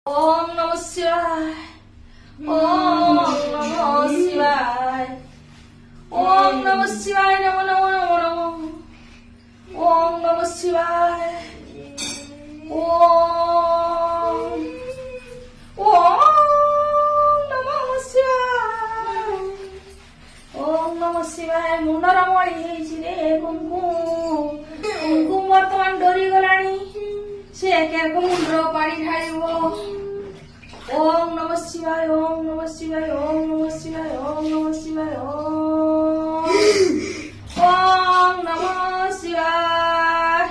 ओम नमः शिवाय। ओम नमः शिवाय। ओम नमः शिवाय। नमो नमो नमो नमो। ओम नमः शिवाय। ओम नमः शिवाय। ओम नमः शिवाय। मुंडर मळी हेछि रे कुंकुम कुंकुम बर्तमान डरी गलानी से एक मुंडर पानी ढाळिबो। ओम नमः शिवाय। ओम नमः शिवाय। ओम नमः शिवाय। ओम नमः शिवाय। ओम नमः शिवाय।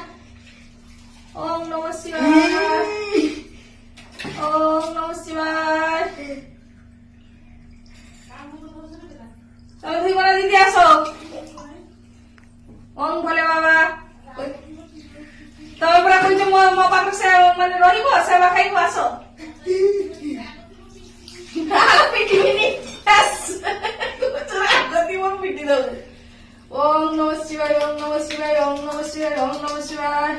ओम नमः शिवाय। ओम नमः शिवाय। चलो ठीक बना दीदी आसो। ओम भोले बाबा तमे पुरा कहिছো मो पाखर से माने रहिबो सेवा खाइबो आसो। ओम नमः शिवाय। ओम नमः शिवाय। ओम नमः शिवाय। ओम नमः शिवाय।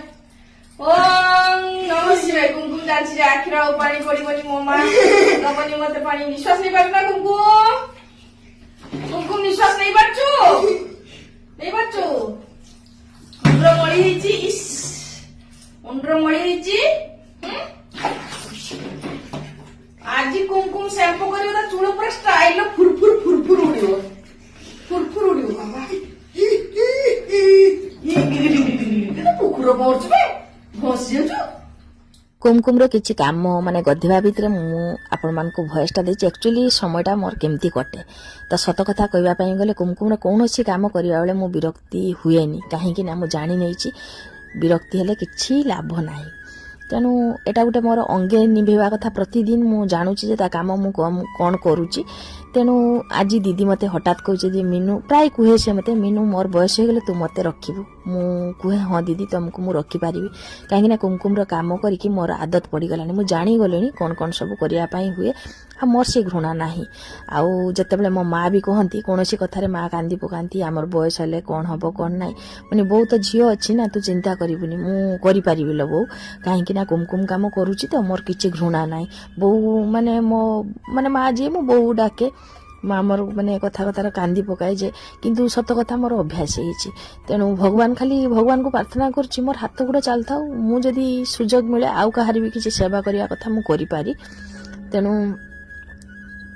ओम नमः शिवाय। कुमकुम जाची रे आखिर पानी पड़िबनी मो मा दबनी मते पानी निश्वास नहीं पारना कुमकुम कुमकुम निश्वास नहीं पारचु मुंड्र मळी हेची इस मुंड्र मळी हेची आज कुमकुम शैम्पू करियो त चूड़ पूरा स्टाइल फुरफुर फुरफुर उड़ियो बाबा ये पुकुर मोरछ बे भोसियो छु कुमकुम किछि काम माने गधिबा भितर मु आपण मानकु भॉइस टा देछि एक्चुअली समयटा मोर केमती कटे तो सत कथा कहबा पई गले कुमकुम कोनोसी काम करिया बेले मु विरक्ति हुएनी काहे कि ना मु जानि नैछि विरक्ति हेले किछि लाभ नाही तेणु एटा गोटे मोर अंगे निभेवा कथा प्रतिदिन मु जानुची जे ता काम मु कोन करूची तेणु आज दीदी मते हठात कहूचे जे मीनू प्राय कुहे से मते मीनू मोर बयस हो गले तू मते रखिबू मु कुहे हाँ दीदी तुमको मु रखी पारिबी काहे ना कुमकुम रो काम करिकि मोर आदत पड़ी गलानी मु जानी गलेनी कोन कोन सब करिया पई हुए आ मोर से घृणा नाही आउ जतेबेले मो माँ भी कहती कोनोसी कथारे माँ कांदी पकांती आमर बयस हेले कोन हबो कोन नाही माने बहुत झियो अछि ना तू चिंता करिबुनी मु करि पारिबी लो बो काहे कि ना कुमकुम काम करूची तो मोर किछि घृणा नाही बो माने मो माने माँ जे मो बो डाके माँ मोर माने कथा कथार कांदी पकाए जे किंतु सत कथा मोर अभ्यास होइछि तेणु भगवान खाली भगवान को प्रार्थना करछि मोर हाथ गुड़ चलथाउ मु जदि सुजोग मिले आउ कहारी भी किछि सेवा करिया कथा मु करि पारी तेणु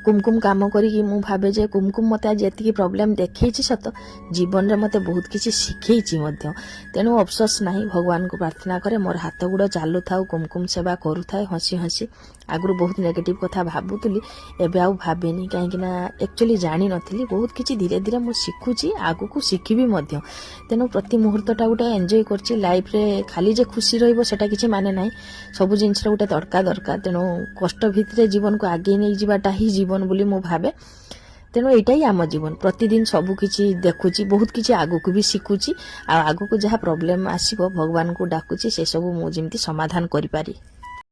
कुमकुम काम करी मु भावे जे कुमकुम मते आज एतिकी प्रॉब्लम देखैछि सत जीवन रे मते बहुत किछि शिखैछि मध्य तेणु अफसोस नाही भगवान को प्रार्थना करे मोर हाथ गुड़ चालू थाउ कुमकुम सेवा करू थाए हसी हसी आगु बहुत नेगेटिव कथा भाबुतली एबे आउ भाबेनी काहे कि ना एक्चुअली जानि नथिली बहुत किछि धीरे धीरे मु शिखुछि आगु को शिखिबी मध्य तेणु प्रति मुहूर्तटा गोटे एन्जॉय करछि लाइफ रे खाली जे खुशी रहइबो सेटा किछि माने नाही सब जिंस रे गोटे तड़का दरकार तेणु कष्ट भितरे जीवन को आगे नै जिबाटा ही जीवन बोली मु भावे तेणु एटा ही आम जीवन प्रतिदिन सबु किछि देखुछि बहुत किछि आगु को भी शिखुछि आ आगु को जहा प्रॉब्लम आसीबो भगवान को डाकुछि से सब मु जेमति समाधान करि पारी।